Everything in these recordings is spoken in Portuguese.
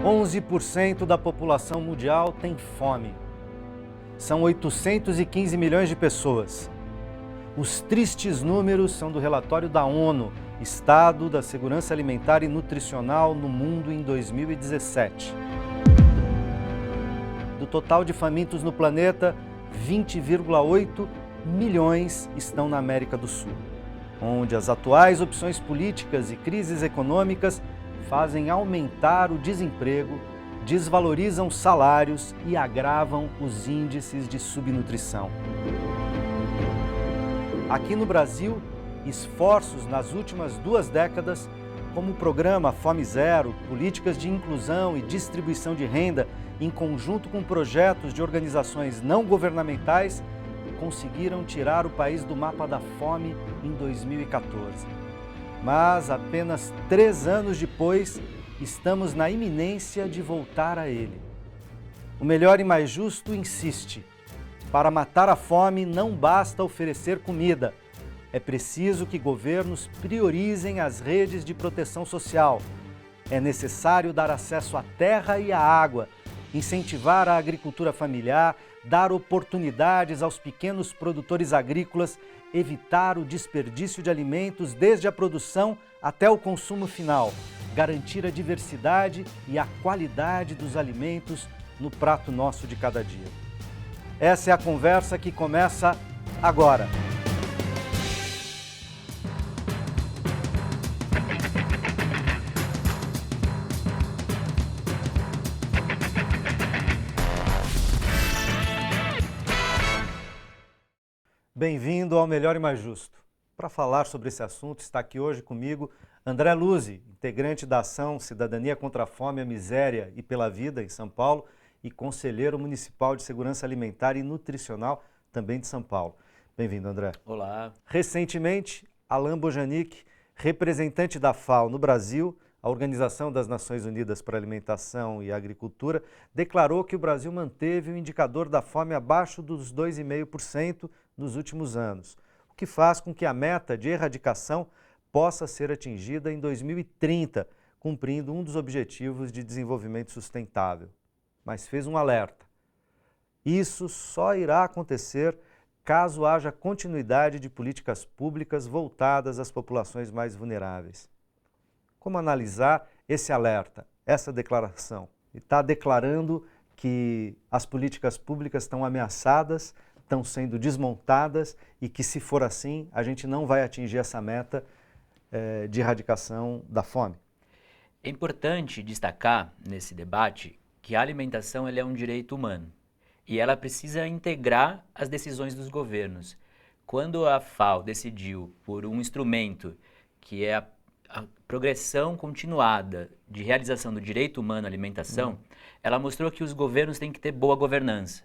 11% da população mundial tem fome. São 815 milhões de pessoas. Os tristes números são do relatório da ONU, Estado da Segurança Alimentar e Nutricional no Mundo em 2017. Do total de famintos no planeta, 20,8 milhões estão na América do Sul, onde as atuais opções políticas e crises econômicas fazem aumentar o desemprego, desvalorizam salários e agravam os índices de subnutrição. Aqui no Brasil, esforços nas últimas 2 décadas, como o programa Fome Zero, políticas de inclusão e distribuição de renda, em conjunto com projetos de organizações não governamentais, conseguiram tirar o país do mapa da fome em 2014. Mas apenas 3 anos depois, estamos na iminência de voltar a ele. O Melhor e Mais Justo insiste: para matar a fome não basta oferecer comida. É preciso que governos priorizem as redes de proteção social. É necessário dar acesso à terra e à água, incentivar a agricultura familiar, dar oportunidades aos pequenos produtores agrícolas, evitar o desperdício de alimentos desde a produção até o consumo final, garantir a diversidade e a qualidade dos alimentos no prato nosso de cada dia. Essa é a conversa que começa agora. Bem-vindo ao Melhor e Mais Justo. Para falar sobre esse assunto, está aqui hoje comigo André Luzzi, integrante da ação Cidadania contra a Fome, a Miséria e pela Vida, em São Paulo, e conselheiro municipal de Segurança Alimentar e Nutricional, também de São Paulo. Bem-vindo, André. Olá. Recentemente, Alain Bojanic, representante da FAO no Brasil, a Organização das Nações Unidas para a Alimentação e Agricultura, declarou que o Brasil manteve o indicador da fome abaixo dos 2,5% nos últimos anos, o que faz com que a meta de erradicação possa ser atingida em 2030, cumprindo um dos objetivos de desenvolvimento sustentável. Mas fez um alerta: isso só irá acontecer caso haja continuidade de políticas públicas voltadas às populações mais vulneráveis. Como analisar esse alerta, essa declaração? Ele está declarando que as políticas públicas estão ameaçadas, estão sendo desmontadas e que, se for assim, a gente não vai atingir essa meta de erradicação da fome. É importante destacar nesse debate que a alimentação é um direito humano e ela precisa integrar as decisões dos governos. Quando a FAO decidiu por um instrumento que é a progressão continuada de realização do direito humano à alimentação, ela mostrou que os governos têm que ter boa governança,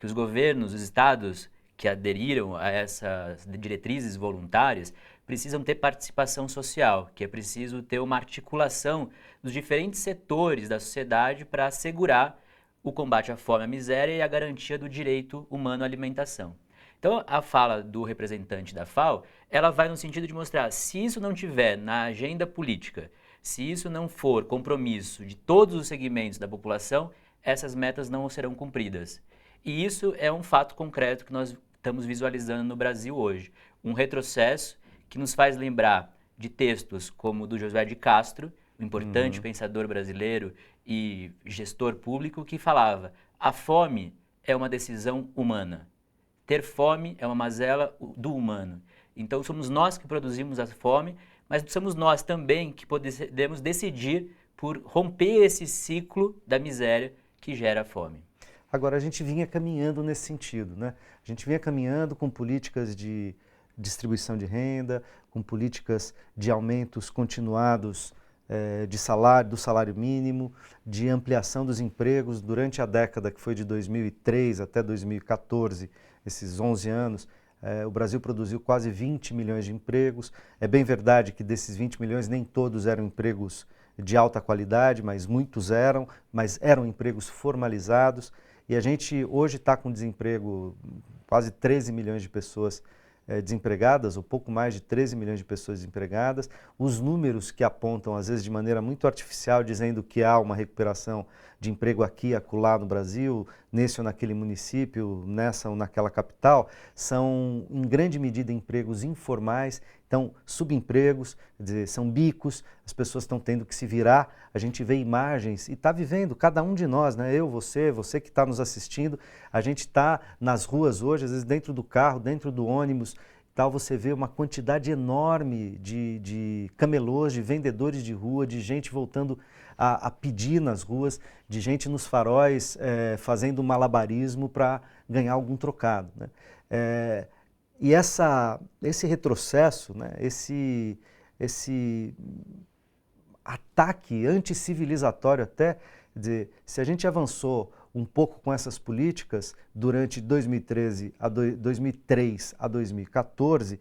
que os governos, os estados que aderiram a essas diretrizes voluntárias precisam ter participação social, que é preciso ter uma articulação dos diferentes setores da sociedade para assegurar o combate à fome e à miséria e a garantia do direito humano à alimentação. Então, a fala do representante da FAO, ela vai no sentido de mostrar, se isso não tiver na agenda política, se isso não for compromisso de todos os segmentos da população, essas metas não serão cumpridas. E isso é um fato concreto que nós estamos visualizando no Brasil hoje. Um retrocesso que nos faz lembrar de textos como o do José de Castro, um importante pensador brasileiro e gestor público, que falava: a fome é uma decisão humana. Ter fome é uma mazela do humano. Então somos nós que produzimos a fome, mas somos nós também que podemos decidir por romper esse ciclo da miséria que gera a fome. Agora, a gente vinha caminhando nesse sentido, né? A gente vinha caminhando com políticas de distribuição de renda, com políticas de aumentos continuados do salário mínimo, de ampliação dos empregos durante a década que foi de 2003 até 2014, esses 11 anos. O Brasil produziu quase 20 milhões de empregos. É bem verdade que desses 20 milhões nem todos eram empregos de alta qualidade, mas muitos eram, empregos formalizados. E a gente hoje está com desemprego, quase 13 milhões de pessoas desempregadas, ou pouco mais de 13 milhões de pessoas desempregadas. Os números que apontam, às vezes de maneira muito artificial, dizendo que há uma recuperação de emprego aqui, acolá no Brasil, nesse ou naquele município, nessa ou naquela capital, são em grande medida empregos informais, então subempregos, quer dizer, são bicos, as pessoas estão tendo que se virar, a gente vê imagens e está vivendo, cada um de nós, né? Eu, você que está nos assistindo, a gente está nas ruas hoje, às vezes dentro do carro, dentro do ônibus, tal, você vê uma quantidade enorme de camelôs, de vendedores de rua, de gente voltando a pedir nas ruas, de gente nos faróis fazendo malabarismo para ganhar algum trocado, né? E esse retrocesso, né, esse ataque anticivilizatório até, quer dizer, se a gente avançou um pouco com essas políticas durante 2003 a 2014,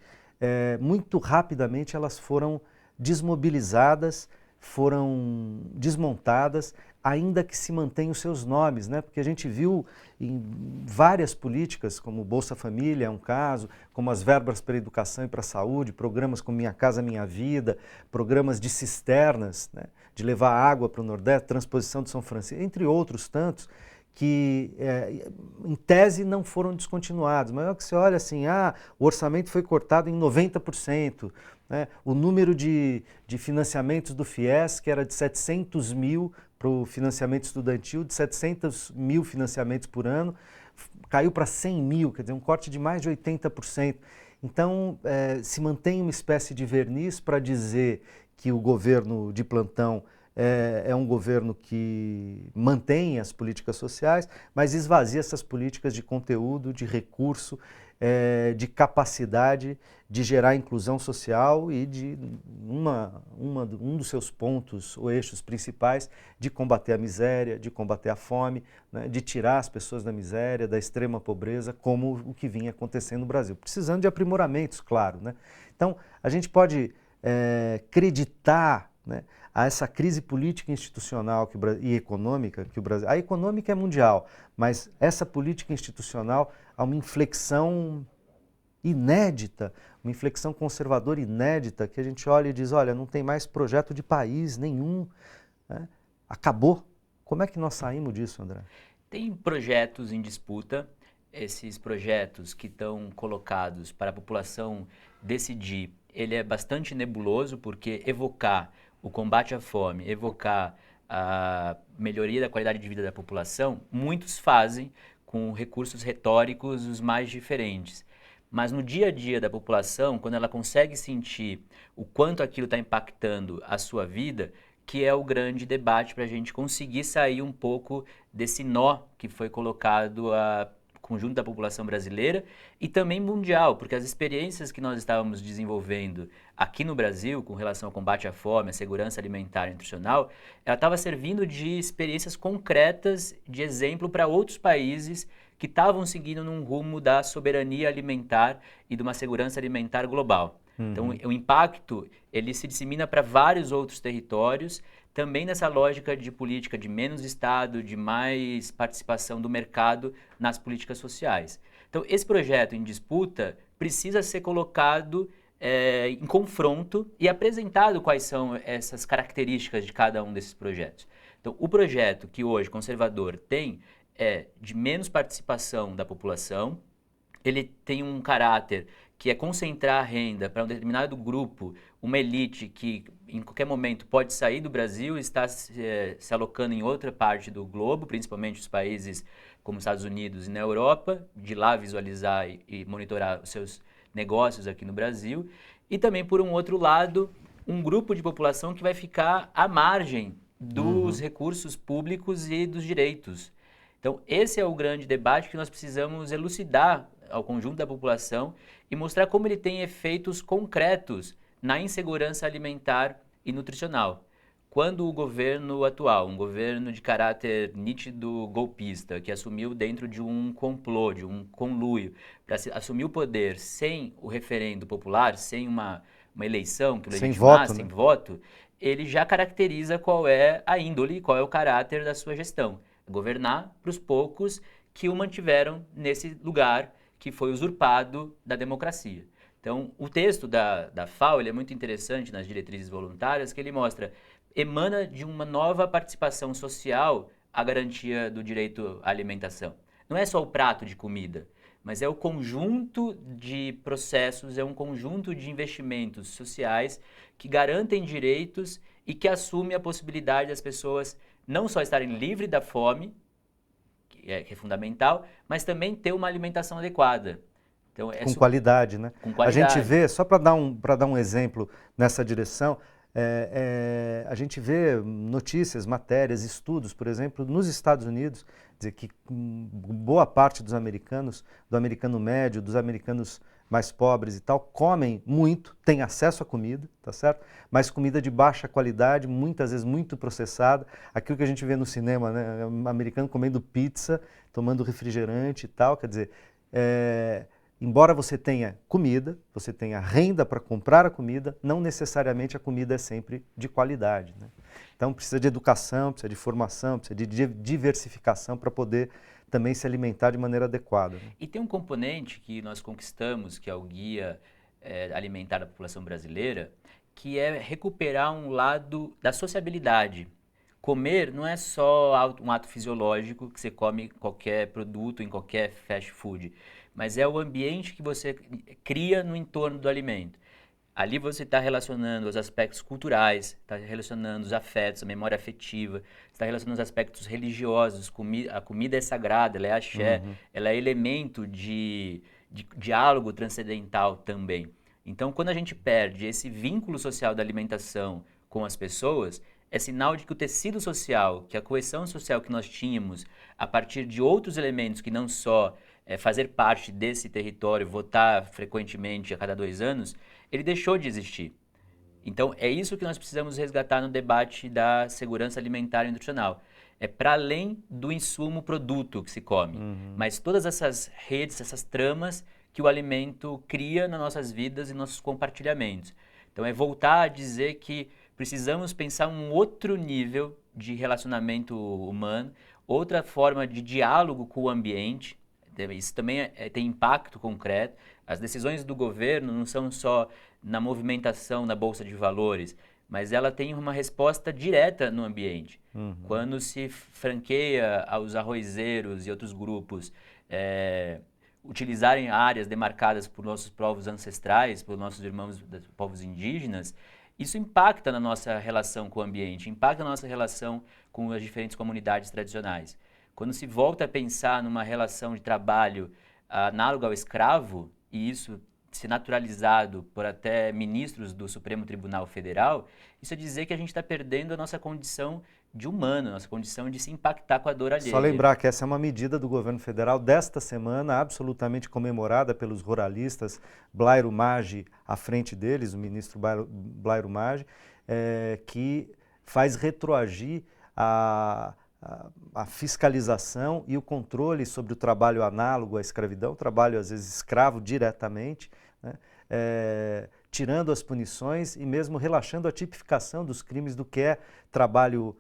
muito rapidamente elas foram desmobilizadas, foram desmontadas, ainda que se mantenham os seus nomes, né? Porque a gente viu em várias políticas, como Bolsa Família é um caso, como as verbas para a educação e para a saúde, programas como Minha Casa Minha Vida, programas de cisternas, né? De levar água para o Nordeste, transposição de São Francisco, entre outros tantos, que em tese não foram descontinuados, mas é que você olha assim, o orçamento foi cortado em 90%, né? O número de financiamentos do FIES, que era de 700 mil para o financiamento estudantil, de 700 mil financiamentos por ano, caiu para 100 mil, quer dizer, um corte de mais de 80%. Então, se mantém uma espécie de verniz para dizer que o governo de plantão é um governo que mantém as políticas sociais, mas esvazia essas políticas de conteúdo, de recurso, de capacidade de gerar inclusão social e de um dos seus pontos ou eixos principais de combater a miséria, de combater a fome, né, de tirar as pessoas da miséria, da extrema pobreza, como o que vinha acontecendo no Brasil. Precisando de aprimoramentos, claro, né? Então, a gente pode acreditar, né, a essa crise política institucional e econômica que o Brasil... A econômica é mundial, mas essa política institucional há uma inflexão inédita, uma inflexão conservadora inédita, que a gente olha e diz, olha, não tem mais projeto de país nenhum, né? Acabou. Como é que nós saímos disso, André? Tem projetos em disputa, esses projetos que estão colocados para a população decidir, ele é bastante nebuloso, porque evocar o combate à fome, evocar a melhoria da qualidade de vida da população, muitos fazem com recursos retóricos os mais diferentes. Mas no dia a dia da população, quando ela consegue sentir o quanto aquilo está impactando a sua vida, que é o grande debate para a gente conseguir sair um pouco desse nó que foi colocado a conjunto da população brasileira e também mundial, porque as experiências que nós estávamos desenvolvendo aqui no Brasil com relação ao combate à fome, à segurança alimentar e nutricional, ela estava servindo de experiências concretas, de exemplo para outros países que estavam seguindo num rumo da soberania alimentar e de uma segurança alimentar global. Então, o impacto, ele se dissemina para vários outros territórios, também nessa lógica de política de menos Estado, de mais participação do mercado nas políticas sociais. Então, esse projeto em disputa precisa ser colocado em confronto e apresentado quais são essas características de cada um desses projetos. Então, o projeto que hoje conservador tem é de menos participação da população, ele tem um caráter que é concentrar a renda para um determinado grupo, uma elite que em qualquer momento pode sair do Brasil e está se alocando em outra parte do globo, principalmente os países como os Estados Unidos e na Europa, de lá visualizar e monitorar os seus negócios aqui no Brasil. E também, por um outro lado, um grupo de população que vai ficar à margem dos recursos públicos e dos direitos. Então, esse é o grande debate que nós precisamos elucidar ao conjunto da população e mostrar como ele tem efeitos concretos na insegurança alimentar e nutricional. Quando o governo atual, um governo de caráter nítido golpista, que assumiu dentro de um complô, de um conluio, para assumir o poder sem o referendo popular, sem uma eleição que legitimasse, sem voto, ele já caracteriza qual é a índole, qual é o caráter da sua gestão. Governar para os poucos que o mantiveram nesse lugar que foi usurpado da democracia. Então, o texto da FAO ele é muito interessante nas diretrizes voluntárias, que ele mostra, emana de uma nova participação social a garantia do direito à alimentação. Não é só o prato de comida, mas é o conjunto de processos, é um conjunto de investimentos sociais que garantem direitos e que assumem a possibilidade das pessoas não só estarem livres da fome, que é fundamental, mas também ter uma alimentação adequada. Então, Com qualidade, né? com A gente qualidade. vê, só para dar um exemplo nessa direção, a gente vê notícias, matérias, estudos, por exemplo, nos Estados Unidos, dizer que boa parte dos americanos, do americano médio, dos americanos mais pobres e tal, comem muito, têm acesso à comida, tá certo? Mas comida de baixa qualidade, muitas vezes muito processada. Aquilo que a gente vê no cinema, né? Americano comendo pizza, tomando refrigerante e tal, quer dizer, embora você tenha comida, você tenha renda para comprar a comida, não necessariamente a comida é sempre de qualidade, né? Então precisa de educação, precisa de formação, precisa de diversificação para poder também se alimentar de maneira adequada, né? E tem um componente que nós conquistamos, que é o Guia Alimentar da População Brasileira, que é recuperar um lado da sociabilidade. Comer não é só um ato fisiológico, que você come qualquer produto em qualquer fast food, mas é o ambiente que você cria no entorno do alimento. Ali você está relacionando os aspectos culturais, está relacionando os afetos, a memória afetiva, está relacionando os aspectos religiosos. A comida é sagrada, ela é axé, ela é elemento de diálogo transcendental também. Então, quando a gente perde esse vínculo social da alimentação com as pessoas, é sinal de que o tecido social, que a coesão social que nós tínhamos a partir de outros elementos que não só fazer parte desse território, votar frequentemente a cada 2 anos, ele deixou de existir. Então, é isso que nós precisamos resgatar no debate da segurança alimentar e nutricional. É para além do insumo produto que se come, mas todas essas redes, essas tramas que o alimento cria nas nossas vidas e nossos compartilhamentos. Então, é voltar a dizer que precisamos pensar um outro nível de relacionamento humano, outra forma de diálogo com o ambiente. Isso também tem impacto concreto. As decisões do governo não são só na movimentação na Bolsa de Valores, mas ela tem uma resposta direta no ambiente. Quando se franqueia aos arrozeiros e outros grupos utilizarem áreas demarcadas por nossos povos ancestrais, por nossos irmãos povos indígenas, isso impacta na nossa relação com o ambiente, impacta na nossa relação com as diferentes comunidades tradicionais. Quando se volta a pensar numa relação de trabalho análoga ao escravo, e isso ser naturalizado por até ministros do Supremo Tribunal Federal, isso é dizer que a gente está perdendo a nossa condição de humano, a nossa condição de se impactar com a dor alheia. Só lembrar que essa é uma medida do governo federal desta semana, absolutamente comemorada pelos ruralistas, Blairo Maggi à frente deles, o ministro Blairo Maggi, que faz retroagir a fiscalização e o controle sobre o trabalho análogo à escravidão, trabalho às vezes escravo diretamente, né? Tirando as punições e mesmo relaxando a tipificação dos crimes do que é trabalho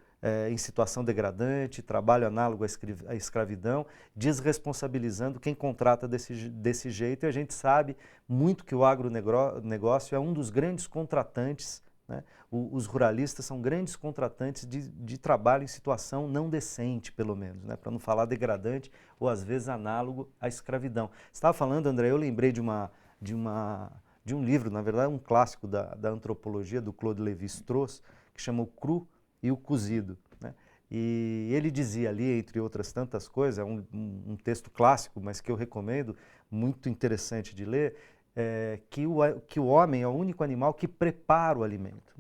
em situação degradante, trabalho análogo à escravidão, desresponsabilizando quem contrata desse jeito. E a gente sabe muito que o agronegócio é um dos grandes contratantes, né? Os ruralistas são grandes contratantes de trabalho em situação não decente, pelo menos, né? Para não falar degradante ou às vezes análogo à escravidão. Você estava falando, André, eu lembrei de um livro, na verdade um clássico da antropologia, do Claude Lévi-Strauss, que chama O Cru e o Cozido, né? E ele dizia ali, entre outras tantas coisas, é um texto clássico, mas que eu recomendo, muito interessante de ler, que o homem é o único animal que prepara o alimento,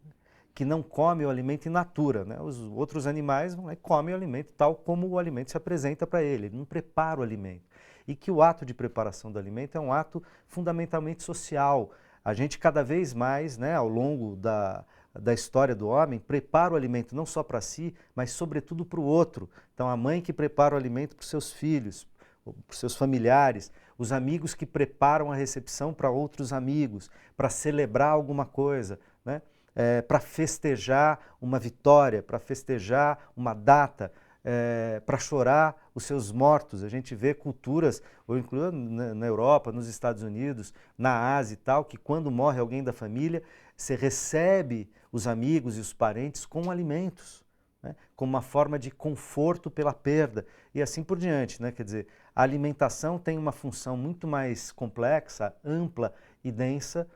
que não come o alimento in natura, né? Os outros animais vão lá e comem o alimento tal como o alimento se apresenta para ele não prepara o alimento. E que o ato de preparação do alimento é um ato fundamentalmente social. A gente cada vez mais, né, ao longo da história do homem, prepara o alimento não só para si, mas sobretudo para o outro. Então a mãe que prepara o alimento para os seus filhos, para os seus familiares, os amigos que preparam a recepção para outros amigos, para celebrar alguma coisa, né? Para festejar uma vitória, para festejar uma data. para chorar os seus mortos. A gente vê culturas, ou incluindo na Europa, nos Estados Unidos, na Ásia e tal, que quando morre alguém da família, você recebe os amigos e os parentes com alimentos, né? Como uma forma de conforto pela perda e assim por diante, né? Quer dizer, a alimentação tem uma função muito mais complexa, ampla e densa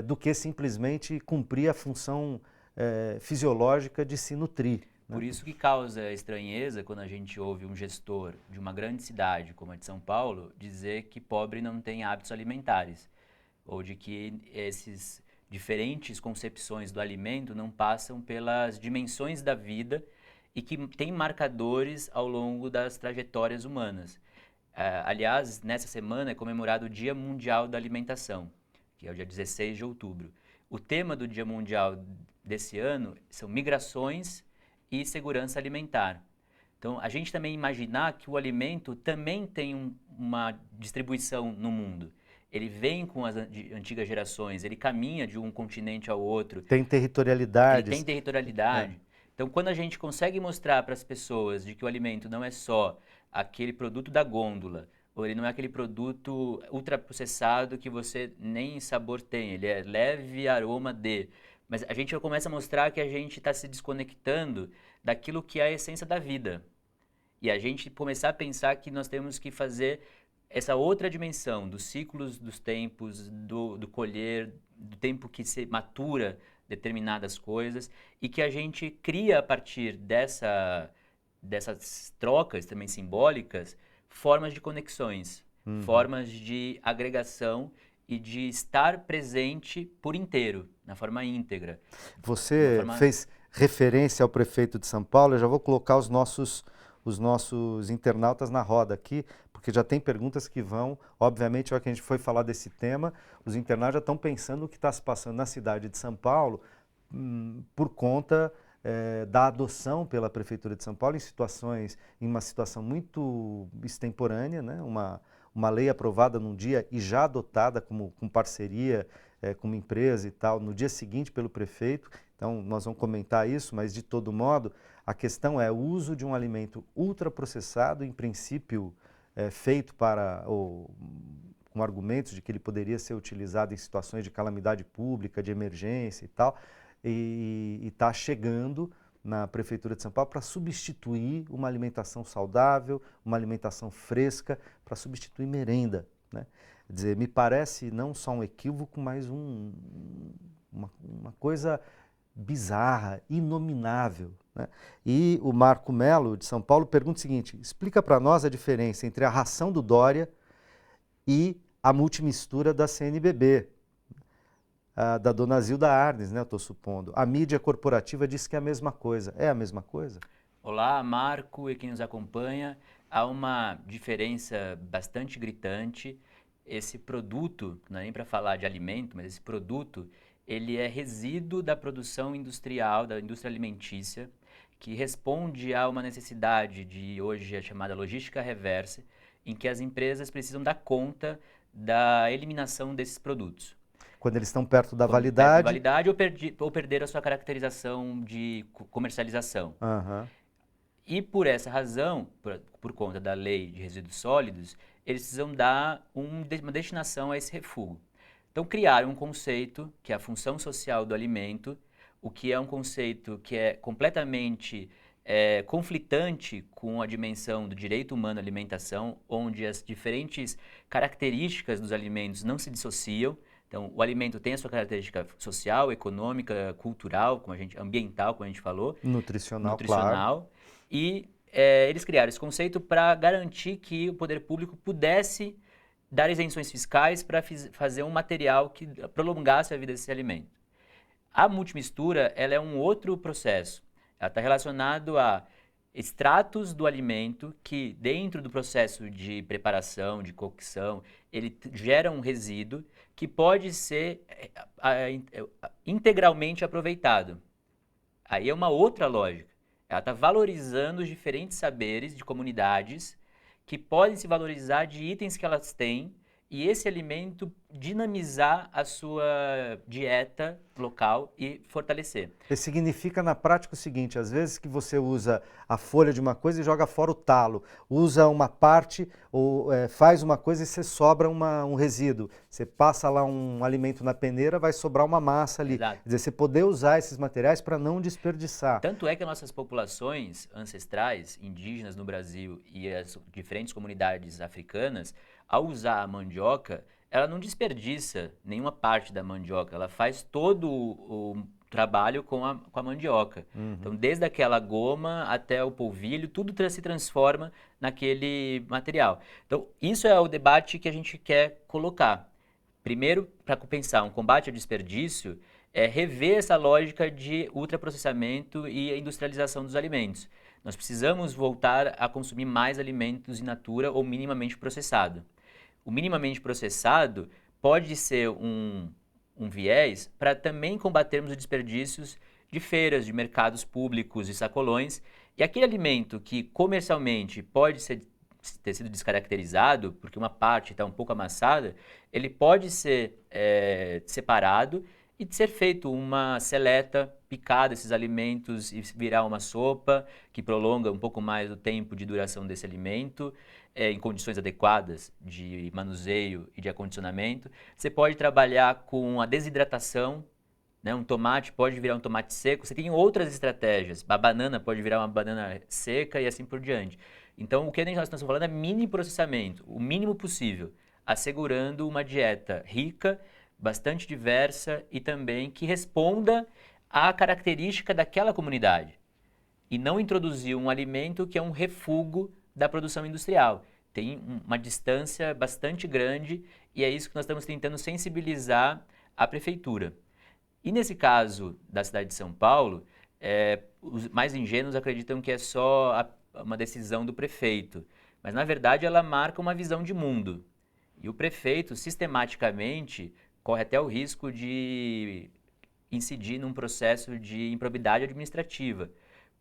do que simplesmente cumprir a função fisiológica de se nutrir. Por isso que causa estranheza quando a gente ouve um gestor de uma grande cidade como a de São Paulo dizer que pobre não tem hábitos alimentares, ou de que esses diferentes concepções do alimento não passam pelas dimensões da vida e que tem marcadores ao longo das trajetórias humanas. Aliás, nessa semana é comemorado o Dia Mundial da Alimentação, que é o dia 16 de outubro. O tema do Dia Mundial desse ano são migrações e segurança alimentar. Então, a gente também imaginar que o alimento também tem uma distribuição no mundo. Ele vem com as antigas gerações, ele caminha de um continente ao outro. Tem territorialidades. Ele tem territorialidade. Então, quando a gente consegue mostrar para as pessoas de que o alimento não é só aquele produto da gôndola, ou ele não é aquele produto ultraprocessado que você nem sabor tem, ele é leve aroma de... Mas a gente começa a mostrar que a gente está se desconectando daquilo que é a essência da vida. E a gente começar a pensar que nós temos que fazer essa outra dimensão dos ciclos dos tempos, do colher, do tempo que se matura determinadas coisas e que a gente cria a partir dessas trocas também simbólicas formas de conexões, formas de agregação e de estar presente por inteiro, na forma íntegra. Você fez referência ao prefeito de São Paulo, eu já vou colocar os nossos internautas na roda aqui, porque já tem perguntas que vão, obviamente, a hora que a gente foi falar desse tema, os internautas já estão pensando o que está se passando na cidade de São Paulo por conta da adoção pela Prefeitura de São Paulo em uma situação muito extemporânea, né? Uma lei aprovada num dia e já adotada com parceria com uma empresa e tal, no dia seguinte pelo prefeito. Então, nós vamos comentar isso, mas de todo modo, a questão é o uso de um alimento ultraprocessado, em princípio feito com argumentos de que ele poderia ser utilizado em situações de calamidade pública, de emergência e tal, e está chegando na Prefeitura de São Paulo para substituir uma alimentação saudável, uma alimentação fresca, para substituir merenda, né? Quer dizer, me parece não só um equívoco, mas uma coisa bizarra, inominável, né? E o Marco Melo, de São Paulo, pergunta o seguinte: explica para nós a diferença entre a ração do Dória e a multimistura da CNBB, da dona Zilda Arnes, né, eu estou supondo. A mídia corporativa diz que é a mesma coisa. É a mesma coisa? Olá, Marco e quem nos acompanha. Há uma diferença bastante gritante. Esse produto, não é nem para falar de alimento, mas esse produto, ele é resíduo da produção industrial, da indústria alimentícia, que responde a uma necessidade de hoje a chamada logística reversa, em que as empresas precisam dar conta da eliminação desses produtos. Quando eles estão perto da validade. Perto da validade ou perder a sua caracterização de comercialização. E por essa razão, por conta da lei de resíduos sólidos, eles precisam dar uma destinação a esse refúgio. Então criaram um conceito que é a função social do alimento, o que é um conceito que é completamente conflitante com a dimensão do direito humano à alimentação, onde as diferentes características dos alimentos não se dissociam. Então, o alimento tem a sua característica social, econômica, cultural, ambiental, como a gente falou. Nutricional, claro. E eles criaram esse conceito para garantir que o poder público pudesse dar isenções fiscais para fazer um material que prolongasse a vida desse alimento. A multimistura, ela é um outro processo. Ela está relacionado a extratos do alimento que, dentro do processo de preparação, de cocção, ele gera um resíduo que pode ser integralmente aproveitado. Aí é uma outra lógica. Ela está valorizando os diferentes saberes de comunidades que podem se valorizar de itens que elas têm e esse alimento dinamizar a sua dieta local e fortalecer. Isso significa na prática o seguinte, às vezes que você usa a folha de uma coisa e joga fora o talo, usa uma parte ou faz uma coisa e você sobra um resíduo. Você passa lá um alimento na peneira, vai sobrar uma massa ali. Exato. Quer dizer, você poder usar esses materiais para não desperdiçar. Tanto é que as nossas populações ancestrais, indígenas no Brasil e as diferentes comunidades africanas, ao usar a mandioca, ela não desperdiça nenhuma parte da mandioca, ela faz todo o trabalho com a mandioca. Então, desde aquela goma até o polvilho, tudo se transforma naquele material. Então, isso é o debate que a gente quer colocar. Primeiro, para pensar um combate ao desperdício, é rever essa lógica de ultraprocessamento e a industrialização dos alimentos. Nós precisamos voltar a consumir mais alimentos in natura ou minimamente processado. O minimamente processado pode ser um viés para também combatermos os desperdícios de feiras, de mercados públicos e sacolões. E aquele alimento que comercialmente pode ter sido descaracterizado, porque uma parte está um pouco amassada, ele pode ser separado e ser feito uma seleta picada desses alimentos e virar uma sopa que prolonga um pouco mais o tempo de duração desse alimento, em condições adequadas de manuseio e de acondicionamento. Você pode trabalhar com a desidratação, né? Um tomate pode virar um tomate seco. Você tem outras estratégias. A banana pode virar uma banana seca e assim por diante. Então, o que nós estamos falando é mini processamento, o mínimo possível, assegurando uma dieta rica, bastante diversa e também que responda à característica daquela comunidade. E não introduzir um alimento que é um refúgio da produção industrial. Tem uma distância bastante grande e é isso que nós estamos tentando sensibilizar a prefeitura. E nesse caso da cidade de São Paulo, os mais ingênuos acreditam que é só uma decisão do prefeito, mas na verdade ela marca uma visão de mundo. E o prefeito sistematicamente corre até o risco de incidir num processo de improbidade administrativa,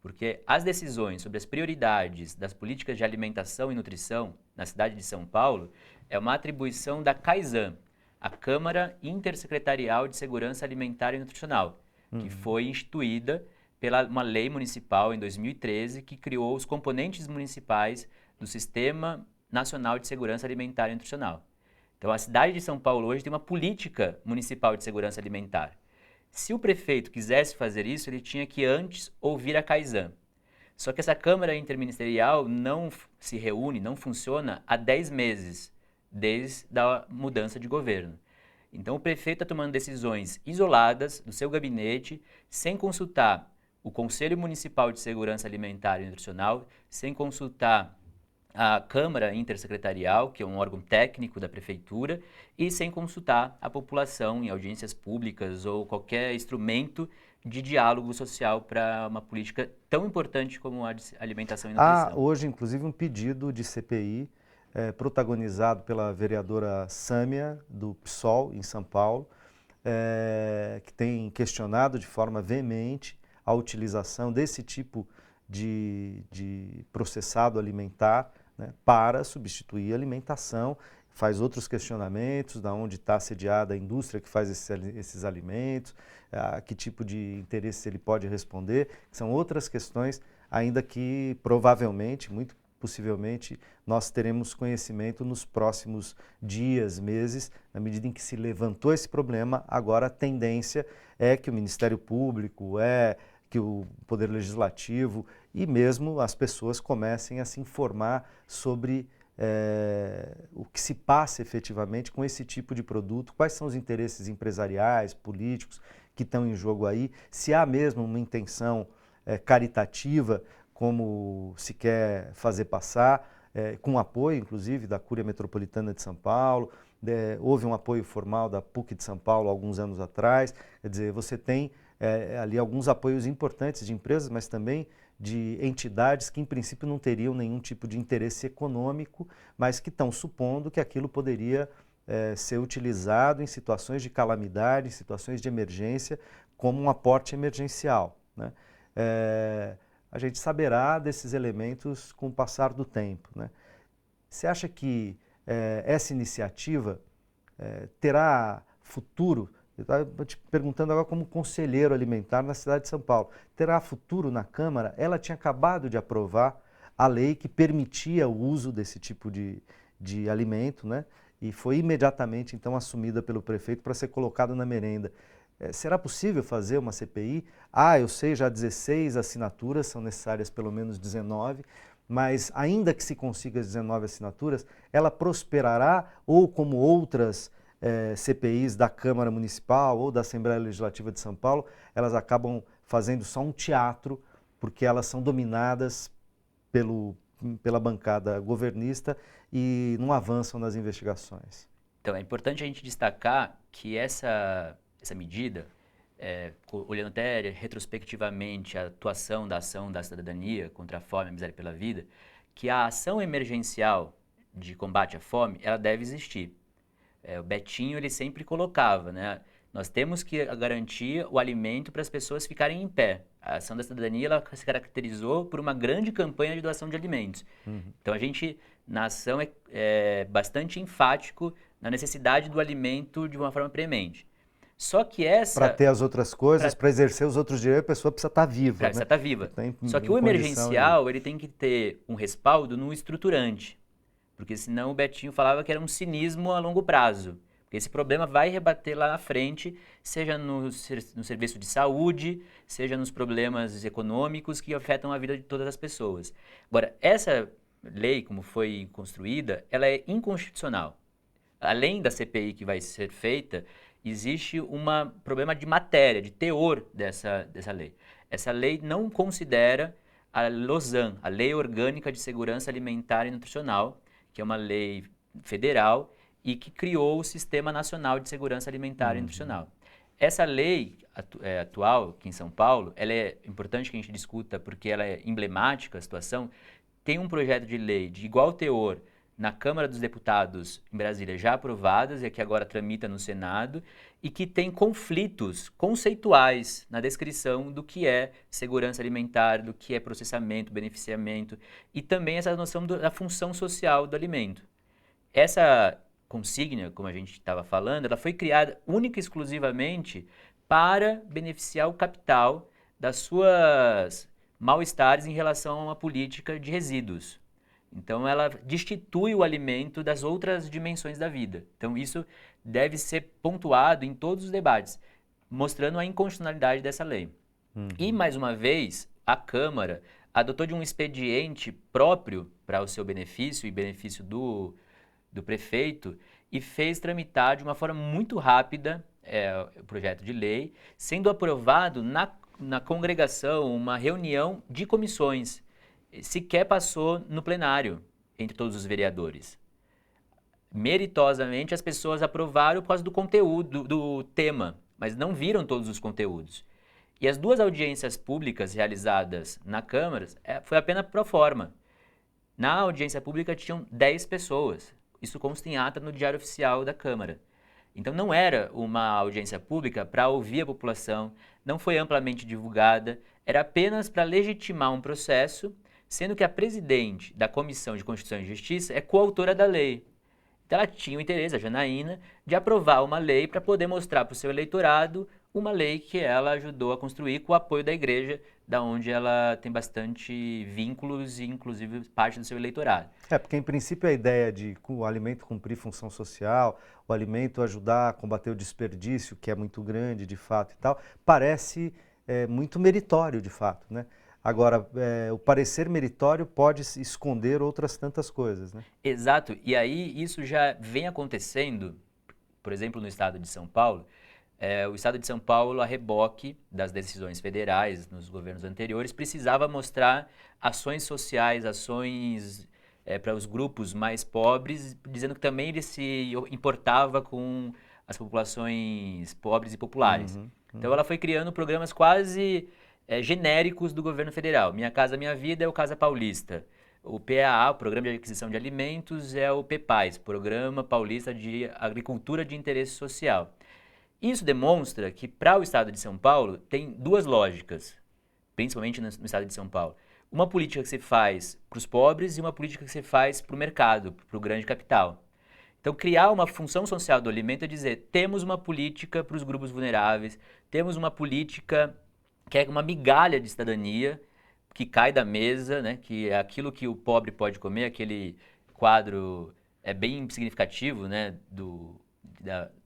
porque as decisões sobre as prioridades das políticas de alimentação e nutrição na cidade de São Paulo é uma atribuição da CAISAN, a Câmara Intersecretarial de Segurança Alimentar e Nutricional, que foi instituída pela uma lei municipal em 2013 que criou os componentes municipais do Sistema Nacional de Segurança Alimentar e Nutricional. Então, a cidade de São Paulo hoje tem uma política municipal de segurança alimentar. Se o prefeito quisesse fazer isso, ele tinha que antes ouvir a CAISAN. Só que essa Câmara Interministerial não se reúne, não funciona há 10 meses, desde a mudança de governo. Então, o prefeito está tomando decisões isoladas do seu gabinete, sem consultar o Conselho Municipal de Segurança Alimentar e Nutricional, sem consultar a Câmara Intersecretarial, que é um órgão técnico da prefeitura, e sem consultar a população em audiências públicas ou qualquer instrumento de diálogo social para uma política tão importante como a de alimentação e nutrição. Há hoje, inclusive, um pedido de CPI protagonizado pela vereadora Sâmia, do PSOL, em São Paulo, que tem questionado de forma veemente a utilização desse tipo de processado alimentar, né, para substituir a alimentação, faz outros questionamentos, de onde está sediada a indústria que faz esses alimentos, a que tipo de interesse ele pode responder, são outras questões, ainda que provavelmente, muito possivelmente, nós teremos conhecimento nos próximos dias, meses, na medida em que se levantou esse problema. Agora a tendência é que o Ministério Público, que o Poder Legislativo e mesmo as pessoas comecem a se informar sobre o que se passa efetivamente com esse tipo de produto, quais são os interesses empresariais, políticos que estão em jogo aí, se há mesmo uma intenção caritativa, como se quer fazer passar, com apoio, inclusive, da Cúria Metropolitana de São Paulo. Houve um apoio formal da PUC de São Paulo alguns anos atrás. Quer dizer, você tem ali alguns apoios importantes de empresas, mas também de entidades que, em princípio, não teriam nenhum tipo de interesse econômico, mas que estão supondo que aquilo poderia ser utilizado em situações de calamidade, em situações de emergência, como um aporte emergencial, né? A gente saberá desses elementos com o passar do tempo, né? Você acha que essa iniciativa terá futuro? Eu estava te perguntando agora como conselheiro alimentar na cidade de São Paulo. Terá futuro na Câmara? Ela tinha acabado de aprovar a lei que permitia o uso desse tipo de alimento, né? E foi imediatamente, então, assumida pelo prefeito para ser colocado na merenda. Será possível fazer uma CPI? Eu sei, já 16 assinaturas, são necessárias pelo menos 19, mas ainda que se consiga as 19 assinaturas, ela prosperará ou como outras CPIs da Câmara Municipal ou da Assembleia Legislativa de São Paulo, elas acabam fazendo só um teatro, porque elas são dominadas pela bancada governista e não avançam nas investigações. Então, é importante a gente destacar que essa medida, olhando até retrospectivamente a atuação da ação da cidadania contra a fome e a miséria pela vida, que a ação emergencial de combate à fome, ela deve existir. O Betinho, ele sempre colocava, né? Nós temos que garantir o alimento para as pessoas ficarem em pé. A ação da cidadania, ela se caracterizou por uma grande campanha de doação de alimentos. Então, a gente, na ação, é bastante enfático na necessidade do alimento de uma forma premente. Só que para ter as outras coisas, para exercer os outros direitos, a pessoa precisa estar viva. Precisa estar viva. Só que o emergencial, ele tem que ter um respaldo no estruturante. Porque senão o Betinho falava que era um cinismo a longo prazo. Porque esse problema vai rebater lá na frente, seja no serviço de saúde, seja nos problemas econômicos que afetam a vida de todas as pessoas. Agora, essa lei, como foi construída, ela é inconstitucional. Além da CPI que vai ser feita, existe um problema de matéria, de teor dessa lei. Essa lei não considera a LOSAN, a Lei Orgânica de Segurança Alimentar e Nutricional, que é uma lei federal e que criou o Sistema Nacional de Segurança Alimentar e Nutricional. Essa lei atual, aqui em São Paulo, ela é importante que a gente discuta porque ela é emblemática, a situação. Tem um projeto de lei de igual teor na Câmara dos Deputados em Brasília já aprovadas e que agora tramita no Senado e que tem conflitos conceituais na descrição do que é segurança alimentar, do que é processamento, beneficiamento e também essa noção da função social do alimento. Essa consígnia, como a gente estava falando, ela foi criada única e exclusivamente para beneficiar o capital das suas mal-estares em relação a uma política de resíduos. Então, ela destitui o alimento das outras dimensões da vida. Então, isso deve ser pontuado em todos os debates, mostrando a inconstitucionalidade dessa lei. E, mais uma vez, a Câmara adotou de um expediente próprio para o seu benefício e benefício do prefeito e fez tramitar de uma forma muito rápida o projeto de lei, sendo aprovado na congregação, uma reunião de comissões. Sequer passou no plenário entre todos os vereadores. Meritosamente, as pessoas aprovaram por causa do conteúdo, do tema, mas não viram todos os conteúdos. E as duas audiências públicas realizadas na Câmara foi apenas pro forma. Na audiência pública tinham 10 pessoas. Isso consta em ata no Diário Oficial da Câmara. Então não era uma audiência pública para ouvir a população, não foi amplamente divulgada, era apenas para legitimar um processo, sendo que a presidente da Comissão de Constituição e Justiça é coautora da lei. Então ela tinha o interesse, a Janaína, de aprovar uma lei para poder mostrar para o seu eleitorado uma lei que ela ajudou a construir com o apoio da igreja, da onde ela tem bastante vínculos e inclusive parte do seu eleitorado. Porque em princípio a ideia de o alimento cumprir função social, o alimento ajudar a combater o desperdício, que é muito grande de fato e tal, parece muito meritório de fato, né? Agora, o parecer meritório pode esconder outras tantas coisas, né? Exato, e aí isso já vem acontecendo, por exemplo, no estado de São Paulo. O estado de São Paulo, a reboque das decisões federais nos governos anteriores, precisava mostrar ações sociais, ações para os grupos mais pobres, dizendo que também ele se importava com as populações pobres e populares. Então ela foi criando programas quase genéricos do governo federal. Minha Casa Minha Vida é o Casa Paulista. O PAA, o Programa de Aquisição de Alimentos, é o PEPAS, Programa Paulista de Agricultura de Interesse Social. Isso demonstra que para o estado de São Paulo tem duas lógicas, principalmente no estado de São Paulo. Uma política que se faz para os pobres e uma política que se faz para o mercado, para o grande capital. Então, criar uma função social do alimento é dizer, temos uma política para os grupos vulneráveis, temos uma política que é uma migalha de cidadania, que cai da mesa, né, que é aquilo que o pobre pode comer, aquele quadro é bem significativo, né,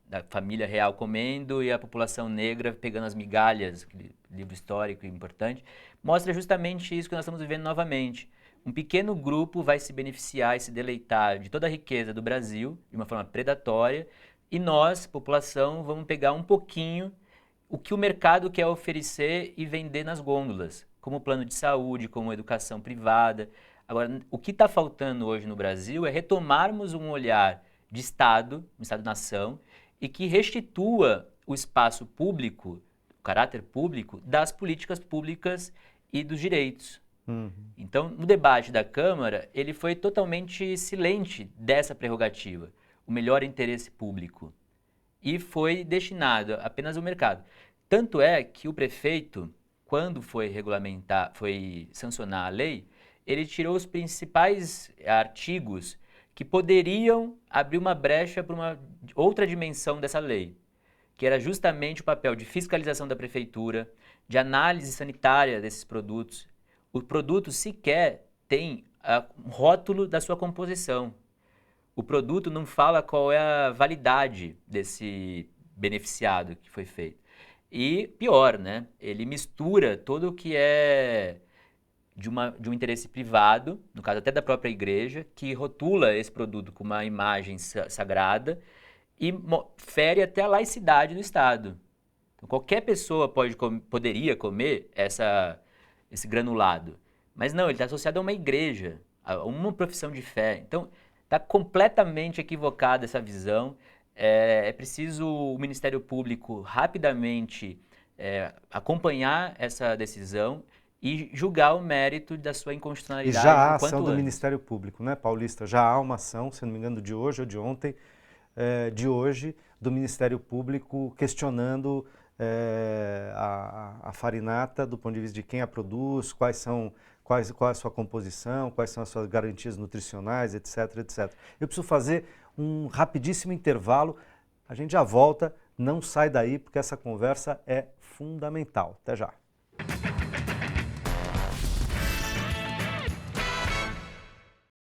da família real comendo e a população negra pegando as migalhas, aquele livro histórico importante, mostra justamente isso que nós estamos vivendo novamente. Um pequeno grupo vai se beneficiar e se deleitar de toda a riqueza do Brasil, de uma forma predatória, e nós, população, vamos pegar um pouquinho o que o mercado quer oferecer e vender nas gôndolas, como plano de saúde, como educação privada. Agora, o que está faltando hoje no Brasil é retomarmos um olhar de Estado, um Estado-nação, e que restitua o espaço público, o caráter público, das políticas públicas e dos direitos. Então, no debate da Câmara, ele foi totalmente silente dessa prerrogativa, o melhor interesse público, e foi destinado apenas ao mercado. Tanto é que o prefeito, quando foi sancionar a lei, ele tirou os principais artigos que poderiam abrir uma brecha para uma outra dimensão dessa lei, que era justamente o papel de fiscalização da prefeitura, de análise sanitária desses produtos. O produto sequer tem um rótulo da sua composição. O produto não fala qual é a validade desse beneficiado que foi feito. E pior, né? Ele mistura tudo o que é de um interesse privado, no caso até da própria igreja, que rotula esse produto com uma imagem sagrada e fere até a laicidade do Estado. Então, qualquer pessoa poderia comer esse granulado, mas não, ele está associado a uma igreja, a uma profissão de fé. Então, está completamente equivocada essa visão. É preciso o Ministério Público rapidamente acompanhar essa decisão e julgar o mérito da sua E inconstitucionalidade já há o quanto ação do antes. Ministério Público, né, Paulista? Já há uma ação, se não me engano, de hoje ou de ontem, do Ministério Público questionando a farinata do ponto de vista de quem a produz, qual é a sua composição, quais são as suas garantias nutricionais, etc, etc. Eu preciso fazer um rapidíssimo intervalo, a gente já volta, não sai daí porque essa conversa é fundamental. Até já.